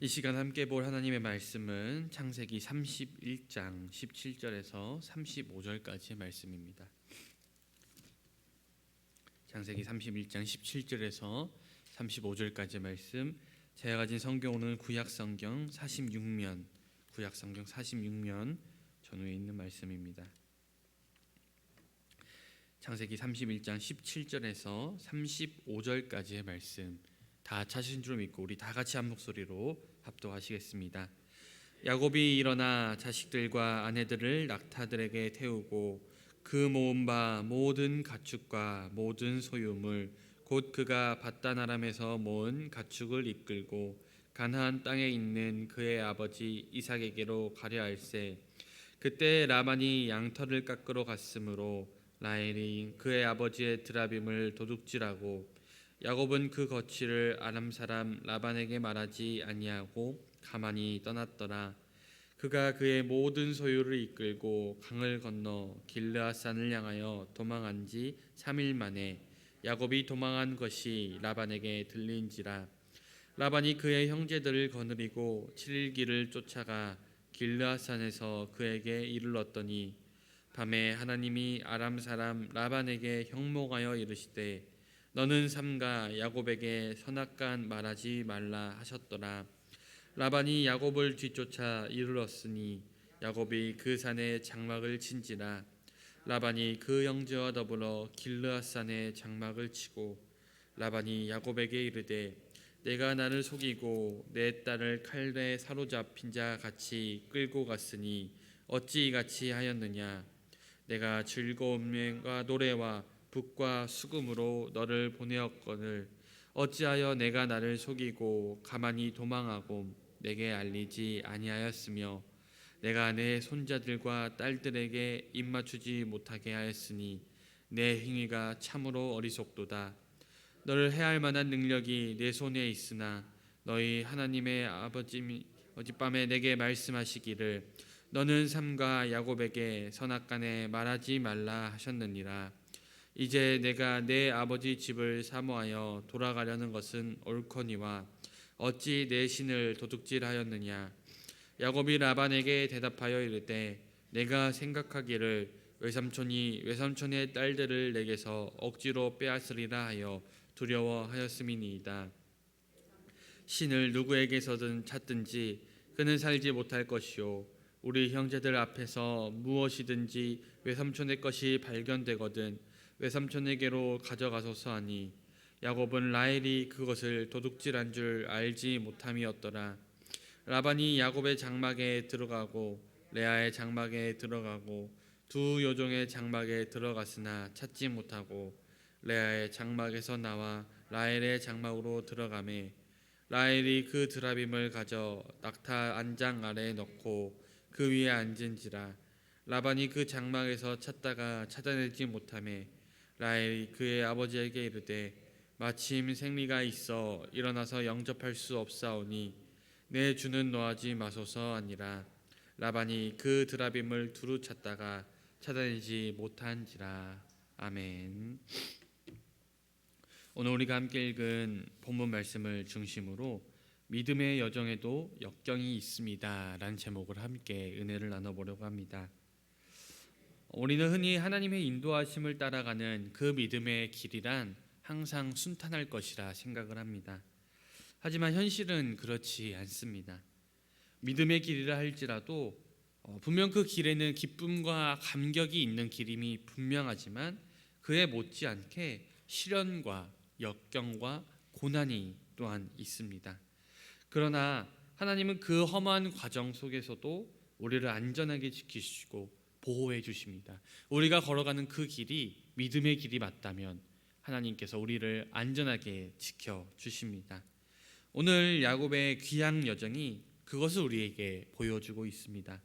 이 시간 함께 볼 하나님의 말씀은 창세기 31장 17절에서 35절까지의 말씀입니다. 창세기 31장 17절에서 35절까지의 말씀, 제가 가진 성경으로는 구약성경 46면 전후에 있는 말씀입니다. 창세기 31장 17절에서 35절까지의 말씀 다 찾으신 줄 믿고 우리 다 같이 한 목소리로 합독하시겠습니다. 야곱이 일어나 자식들과 아내들을 낙타들에게 태우고 그 모은 바 모든 가축과 모든 소유물 곧 그가 밧단 아람에서 모은 가축을 이끌고 가나안 땅에 있는 그의 아버지 이삭에게로 가려 할세. 그때 라반이 양털을 깎으러 갔으므로 라헬이 그의 아버지의 드라빔을 도둑질하고 야곱은 그 거취를 아람 사람 라반에게 말하지 아니하고 가만히 떠났더라. 그가 그의 모든 소유를 이끌고 강을 건너 길르앗산을 향하여 도망한 지 3일 만에 야곱이 도망한 것이 라반에게 들린지라. 라반이 그의 형제들을 거느리고 7일 길을 쫓아가 길르앗산에서 그에게 이르렀더니 밤에 하나님이 아람 사람 라반에게 형목하여 이르시되 너는 삼가 야곱에게 선악간 말하지 말라 하셨더라. 라반이 야곱을 뒤쫓아 이르렀으니 야곱이 그 산에 장막을 친지라. 라반이 그 형제와 더불어 길르앗산에 장막을 치고 라반이 야곱에게 이르되 내가 나를 속이고 내 딸을 칼에 사로잡힌 자 같이 끌고 갔으니 어찌 이같이 하였느냐. 내가 즐거움과 노래와 북과 수금으로 너를 보내었거늘 어찌하여 내가 나를 속이고 가만히 도망하고 내게 알리지 아니하였으며 내가 내 손자들과 딸들에게 입맞추지 못하게 하였으니 내 행위가 참으로 어리석도다. 너를 해할 만한 능력이 내 손에 있으나 너희 하나님의 아버지 어젯밤에 내게 말씀하시기를 너는 삼가 야곱에게 선악간에 말하지 말라 하셨느니라. 이제 내가 내 아버지 집을 사모하여 돌아가려는 것은 옳거니와 어찌 내 신을 도둑질하였느냐. 야곱이 라반에게 대답하여 이르되 내가 생각하기를 외삼촌이 외삼촌의 딸들을 내게서 억지로 빼앗으리라 하여 두려워하였음이니이다. 신을 누구에게서든 찾든지 그는 살지 못할 것이요 우리 형제들 앞에서 무엇이든지 외삼촌의 것이 발견되거든 외삼촌에게로 가져가소서 하니 야곱은 라헬이 그것을 도둑질한 줄 알지 못함이었더라. 라반이 야곱의 장막에 들어가고 레아의 장막에 들어가고 두 요종의 장막에 들어갔으나 찾지 못하고 레아의 장막에서 나와 라헬의 장막으로 들어가매 라헬이 그 드라빔을 가져 낙타 안장 아래에 넣고 그 위에 앉은지라. 라반이 그 장막에서 찾다가 찾아내지 못하매 라헬이 그의 아버지에게 이르되 마침 생리가 있어 일어나서 영접할 수 없사오니 내 주는 노하지 마소서 하니라. 라반이 그 드라빔을 두루 찾다가 찾아내지 못한지라. 아멘. 오늘 우리가 함께 읽은 본문 말씀을 중심으로 믿음의 여정에도 역경이 있습니다 라는 제목을 함께 은혜를 나눠보려고 합니다. 우리는 흔히 하나님의 인도하심을 따라가는 그 믿음의 길이란 항상 순탄할 것이라 생각을 합니다. 하지만 현실은 그렇지 않습니다. 믿음의 길이라 할지라도 분명 그 길에는 기쁨과 감격이 있는 길임이 분명하지만 그에 못지않게 시련과 역경과 고난이 또한 있습니다. 그러나 하나님은 그 험한 과정 속에서도 우리를 안전하게 지키시고 보호해 주십니다. 우리가 걸어가는 그 길이 믿음의 길이 맞다면 하나님께서 우리를 안전하게 지켜주십니다. 오늘 야곱의 귀향 여정이 그것을 우리에게 보여주고 있습니다.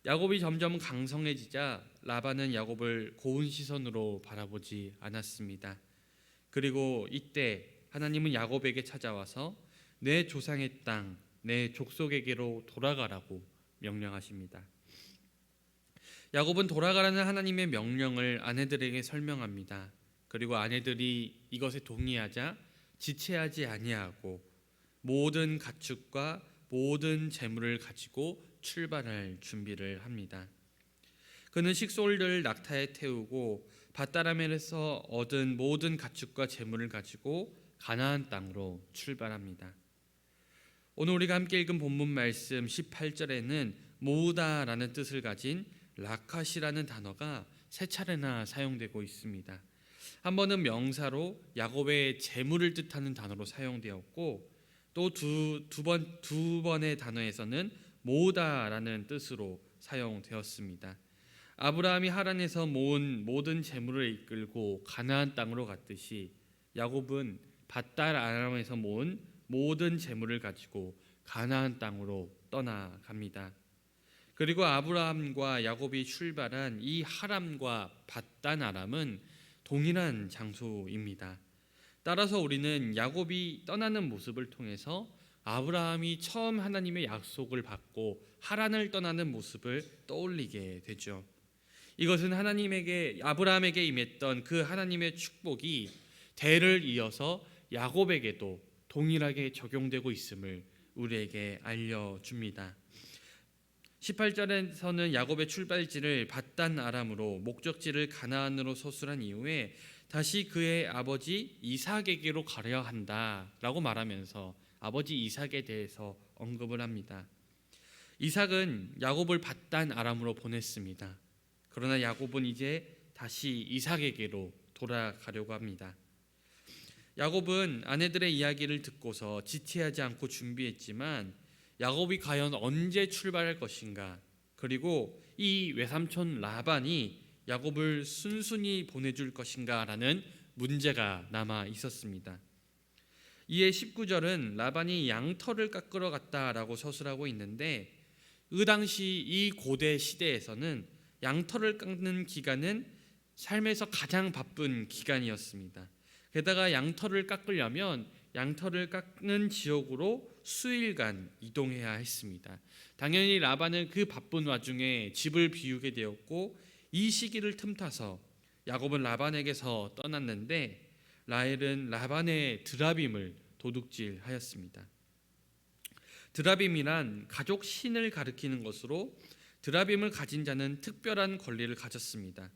야곱이 점점 강성해지자 라반은 야곱을 고운 시선으로 바라보지 않았습니다. 그리고 이때 하나님은 야곱에게 찾아와서 내 조상의 땅, 내 족속에게로 돌아가라고 명령하십니다. 야곱은 돌아가라는 하나님의 명령을 아내들에게 설명합니다. 그리고 아내들이 이것에 동의하자 지체하지 아니하고 모든 가축과 모든 재물을 가지고 출발할 준비를 합니다. 그는 식솔들을 낙타에 태우고 밧다라멜에서 얻은 모든 가축과 재물을 가지고 가나안 땅으로 출발합니다. 오늘 우리가 함께 읽은 본문 말씀 18절에는 모으다라는 뜻을 가진 라카시라는 단어가 세 차례나 사용되고 있습니다. 한 번은 명사로 야곱의 재물을 뜻하는 단어로 사용되었고, 또 두 번의 단어에서는 모으다라는 뜻으로 사용되었습니다. 아브라함이 하란에서 모은 모든 재물을 이끌고 가나안 땅으로 갔듯이 야곱은 밧달 아람에서 모은 모든 재물을 가지고 가나안 땅으로 떠나갑니다. 그리고 아브라함과 야곱이 출발한 이 하람과 밧단 아람은 동일한 장소입니다. 따라서 우리는 야곱이 떠나는 모습을 통해서 아브라함이 처음 하나님의 약속을 받고 하란을 떠나는 모습을 떠올리게 되죠. 이것은 아브라함에게 임했던 그 하나님의 축복이 대를 이어서 야곱에게도 동일하게 적용되고 있음을 우리에게 알려줍니다. 18절에서는 야곱의 출발지를 밧단 아람으로 목적지를 가나안으로 서술한 이후에 다시 그의 아버지 이삭에게로 가려 한다라고 말하면서 아버지 이삭에 대해서 언급을 합니다. 이삭은 야곱을 밧단 아람으로 보냈습니다. 그러나 야곱은 이제 다시 이삭에게로 돌아가려고 합니다. 야곱은 아내들의 이야기를 듣고서 지체하지 않고 준비했지만 야곱이 과연 언제 출발할 것인가, 그리고 이 외삼촌 라반이 야곱을 순순히 보내줄 것인가라는 문제가 남아 있었습니다. 이에 19절은 라반이 양털을 깎으러 갔다라고 서술하고 있는데, 그 당시 이 고대 시대에서는 양털을 깎는 기간은 삶에서 가장 바쁜 기간이었습니다. 게다가 양털을 깎으려면 양털을 깎는 지역으로 수일간 이동해야 했습니다. 당연히 라반은 그 바쁜 와중에 집을 비우게 되었고, 이 시기를 틈타서 야곱은 라반에게서 떠났는데 라헬은 라반의 드라빔을 도둑질하였습니다. 드라빔이란 가족 신을 가리키는 것으로 드라빔을 가진 자는 특별한 권리를 가졌습니다.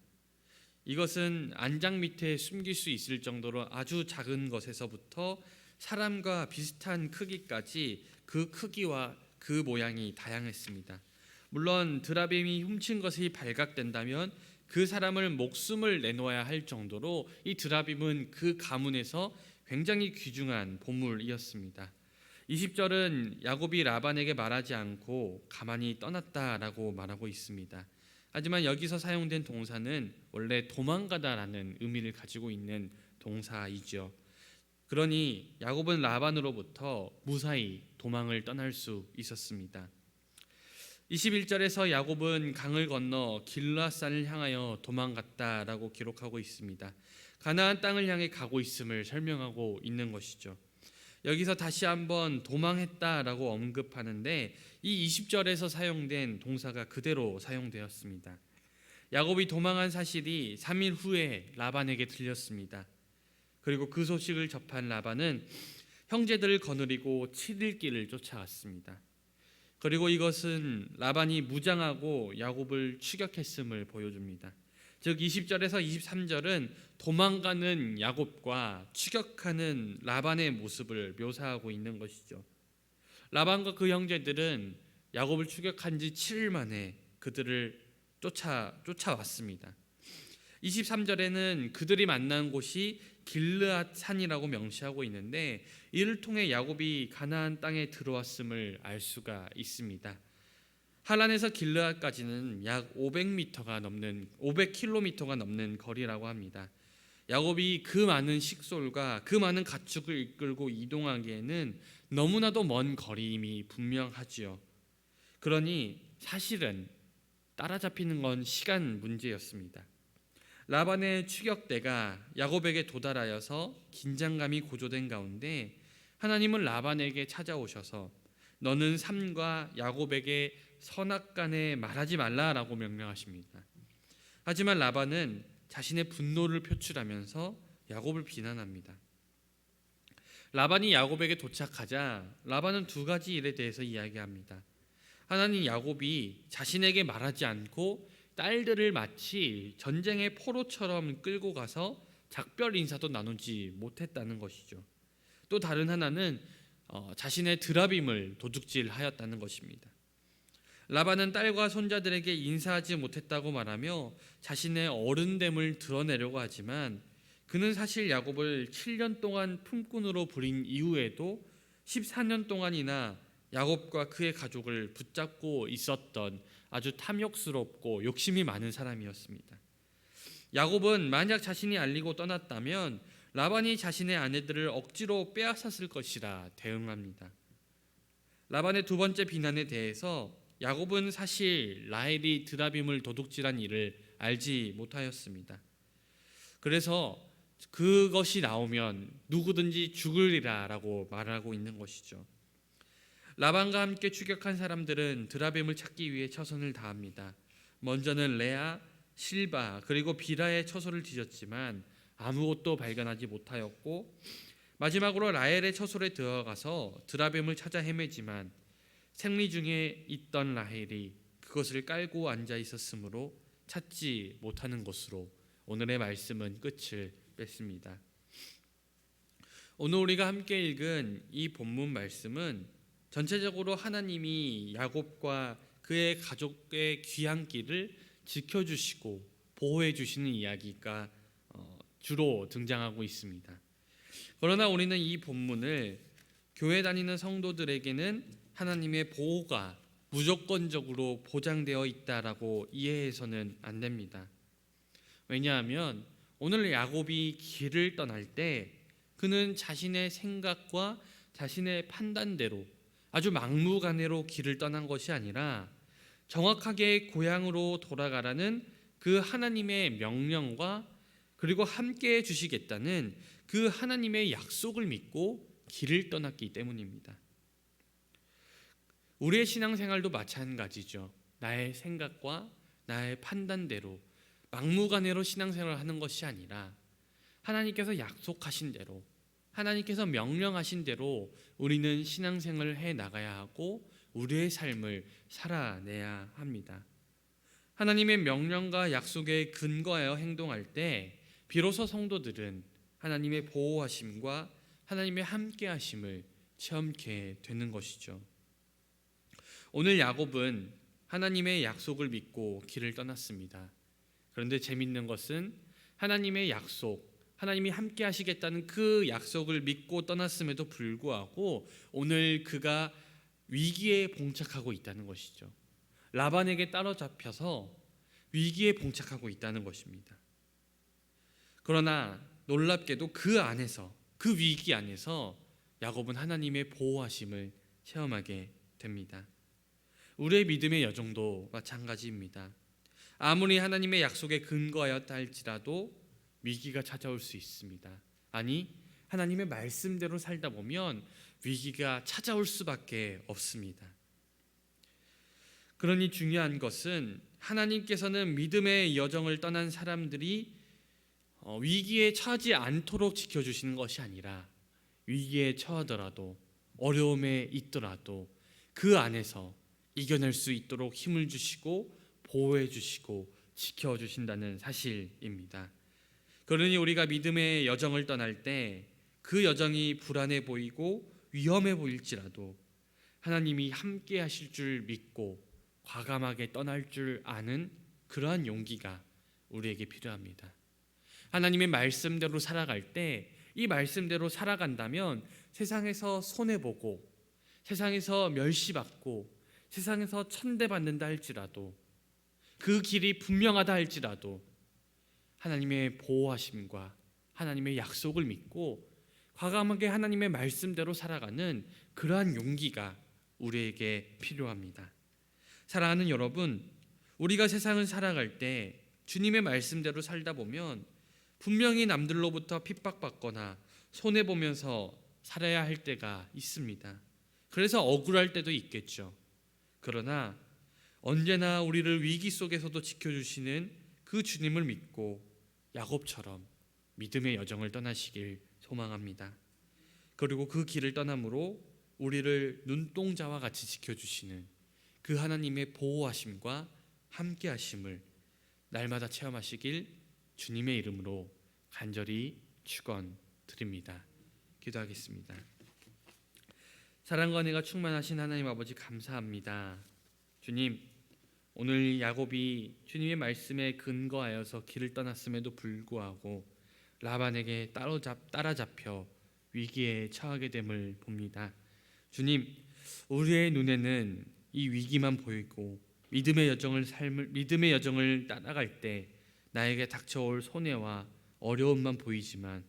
이것은 안장 밑에 숨길 수 있을 정도로 아주 작은 것에서부터 사람과 비슷한 크기까지 그 크기와 그 모양이 다양했습니다. 물론 드라빔이 훔친 것이 발각된다면 그 사람을 목숨을 내놓아야 할 정도로 이 드라빔은 그 가문에서 굉장히 귀중한 보물이었습니다. 20절은 야곱이 라반에게 말하지 않고 가만히 떠났다라고 말하고 있습니다. 하지만 여기서 사용된 동사는 원래 도망가다라는 의미를 가지고 있는 동사이죠. 그러니 야곱은 라반으로부터 무사히 도망을 떠날 수 있었습니다. 21절에서 야곱은 강을 건너 길르앗산을 향하여 도망갔다라고 기록하고 있습니다. 가나안 땅을 향해 가고 있음을 설명하고 있는 것이죠. 여기서 다시 한번 도망했다라고 언급하는데 이 20절에서 사용된 동사가 그대로 사용되었습니다. 야곱이 도망한 사실이 3일 후에 라반에게 들렸습니다. 그리고 그 소식을 접한 라반은 형제들을 거느리고 7일 길을 쫓아갔습니다. 그리고 이것은 라반이 무장하고 야곱을 추격했음을 보여줍니다. 즉 20절에서 23절은 도망가는 야곱과 추격하는 라반의 모습을 묘사하고 있는 것이죠. 라반과 그 형제들은 야곱을 추격한 지 7일 만에 그들을 쫓아왔습니다. 23절에는 그들이 만난 곳이 길르앗 산이라고 명시하고 있는데 이를 통해 야곱이 가나안 땅에 들어왔음을 알 수가 있습니다. 하란에서 길르앗까지는 약 500km가 넘는 거리라고 합니다. 야곱이 그 많은 식솔과 그 많은 가축을 이끌고 이동하기에는 너무나도 먼 거리임이 분명하지요. 그러니 사실은 따라잡히는 건 시간 문제였습니다. 라반의 추격대가 야곱에게 도달하여서 긴장감이 고조된 가운데 하나님은 라반에게 찾아오셔서 너는 삼과 야곱에게 선악간에 말하지 말라라고 명령하십니다. 하지만 라반은 자신의 분노를 표출하면서 야곱을 비난합니다. 라반이 야곱에게 도착하자 라반은 두 가지 일에 대해서 이야기합니다. 하나는 야곱이 자신에게 말하지 않고 딸들을 마치 전쟁의 포로처럼 끌고 가서 작별 인사도 나누지 못했다는 것이죠. 또 다른 하나는 자신의 드라빔을 도둑질하였다는 것입니다. 라반은 딸과 손자들에게 인사하지 못했다고 말하며 자신의 어른됨을 드러내려고 하지만 그는 사실 야곱을 7년 동안 품꾼으로 부린 이후에도 14년 동안이나 야곱과 그의 가족을 붙잡고 있었던 아주 탐욕스럽고 욕심이 많은 사람이었습니다. 야곱은 만약 자신이 알리고 떠났다면 라반이 자신의 아내들을 억지로 빼앗았을 것이라 대응합니다. 라반의 두 번째 비난에 대해서 야곱은 사실 라헬이 드라빔을 도둑질한 일을 알지 못하였습니다. 그래서 그것이 나오면 누구든지 죽으리라라고 말하고 있는 것이죠. 라반과 함께 추격한 사람들은 드라빔을 찾기 위해 처선을 다합니다. 먼저는 레아, 실바 그리고 비라의 처소를 뒤졌지만 아무것도 발견하지 못하였고 마지막으로 라헬의 처소에 들어가서 드라빔을 찾아 헤매지만 생리 중에 있던 라헬이 그것을 깔고 앉아 있었으므로 찾지 못하는 것으로 오늘의 말씀은 끝을 맺습니다. 오늘 우리가 함께 읽은 이 본문 말씀은 전체적으로 하나님이 야곱과 그의 가족의 귀향길을 지켜주시고 보호해 주시는 이야기가 주로 등장하고 있습니다. 그러나 우리는 이 본문을 교회 다니는 성도들에게는 하나님의 보호가 무조건적으로 보장되어 있다라고 이해해서는 안 됩니다. 왜냐하면 오늘 야곱이 길을 떠날 때 그는 자신의 생각과 자신의 판단대로 아주 막무가내로 길을 떠난 것이 아니라 정확하게 고향으로 돌아가라는 그 하나님의 명령과 그리고 함께해 주시겠다는 그 하나님의 약속을 믿고 길을 떠났기 때문입니다. 우리의 신앙생활도 마찬가지죠. 나의 생각과 나의 판단대로 막무가내로 신앙생활을 하는 것이 아니라 하나님께서 약속하신 대로 하나님께서 명령하신 대로 우리는 신앙생활을 해 나가야 하고 우리의 삶을 살아내야 합니다. 하나님의 명령과 약속에 근거하여 행동할 때 비로소 성도들은 하나님의 보호하심과 하나님의 함께하심을 체험케 되는 것이죠. 오늘 야곱은 하나님의 약속을 믿고 길을 떠났습니다. 그런데 재밌는 것은 하나님의 약속, 하나님이 함께 하시겠다는 그 약속을 믿고 떠났음에도 불구하고 오늘 그가 위기에 봉착하고 있다는 것이죠. 라반에게 따라잡혀서 위기에 봉착하고 있다는 것입니다. 그러나 놀랍게도 그 안에서, 그 위기 안에서 야곱은 하나님의 보호하심을 체험하게 됩니다. 우리의 믿음의 여정도 마찬가지입니다. 아무리 하나님의 약속에 근거하였다 할지라도 위기가 찾아올 수 있습니다. 아니, 하나님의 말씀대로 살다 보면 위기가 찾아올 수밖에 없습니다. 그러니 중요한 것은 하나님께서는 믿음의 여정을 떠난 사람들이 위기에 처하지 않도록 지켜주시는 것이 아니라 위기에 처하더라도 어려움에 있더라도 그 안에서 이겨낼 수 있도록 힘을 주시고 보호해 주시고 지켜주신다는 사실입니다. 그러니 우리가 믿음의 여정을 떠날 때 그 여정이 불안해 보이고 위험해 보일지라도 하나님이 함께 하실 줄 믿고 과감하게 떠날 줄 아는 그러한 용기가 우리에게 필요합니다. 하나님의 말씀대로 살아갈 때 이 말씀대로 살아간다면 세상에서 손해보고 세상에서 멸시받고 세상에서 천대받는다 할지라도 그 길이 분명하다 할지라도 하나님의 보호하심과 하나님의 약속을 믿고 과감하게 하나님의 말씀대로 살아가는 그러한 용기가 우리에게 필요합니다. 사랑하는 여러분, 우리가 세상을 살아갈 때 주님의 말씀대로 살다 보면 분명히 남들로부터 핍박받거나 손해보면서 살아야 할 때가 있습니다. 그래서 억울할 때도 있겠죠. 그러나 언제나 우리를 위기 속에서도 지켜주시는 그 주님을 믿고 야곱처럼 믿음의 여정을 떠나시길 소망합니다. 그리고 그 길을 떠남으로 우리를 눈동자와 같이 지켜주시는 그 하나님의 보호하심과 함께하심을 날마다 체험하시길 주님의 이름으로 간절히 축원드립니다. 기도하겠습니다. 사랑과 은혜가 충만하신 하나님 아버지 감사합니다. 주님, 오늘 야곱이 주님의 말씀에 근거하여서 길을 떠났음에도 불구하고 라반에게 따라잡혀 위기에 처하게 됨을 봅니다. 주님, 우리의 눈에는 이 위기만 보이고 믿음의 여정을 따라갈 때 나에게 닥쳐올 손해와 어려움만 보이지만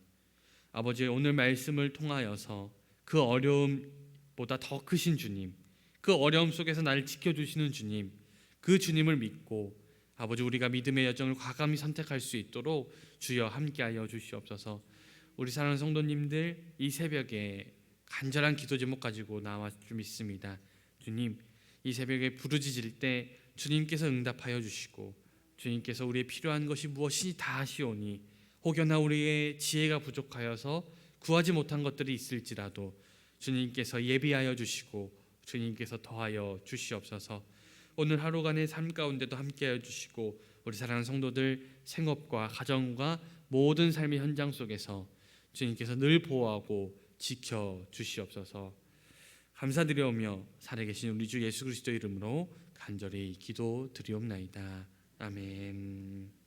아버지, 오늘 말씀을 통하여서 그 어려움보다 더 크신 주님, 그 어려움 속에서 나를 지켜주시는 주님, 그 주님을 믿고 아버지, 우리가 믿음의 여정을 과감히 선택할 수 있도록 주여 함께하여 주시옵소서. 우리 사랑하는 성도님들, 이 새벽에 간절한 기도 제목 가지고 나와 좀 있습니다. 주님, 이 새벽에 부르짖을 때 주님께서 응답하여 주시고 주님께서 우리의 필요한 것이 무엇이니 다 하시오니 혹여나 우리의 지혜가 부족하여서 구하지 못한 것들이 있을지라도 주님께서 예비하여 주시고 주님께서 더하여 주시옵소서. 오늘 하루간의 삶 가운데도 함께하여 주시고 우리 사랑하는 성도들 생업과 가정과 모든 삶의 현장 속에서 주님께서 늘 보호하고 지켜 주시옵소서. 감사드리오며 살아계신 우리 주 예수 그리스도 이름으로 간절히 기도드리옵나이다. 아멘.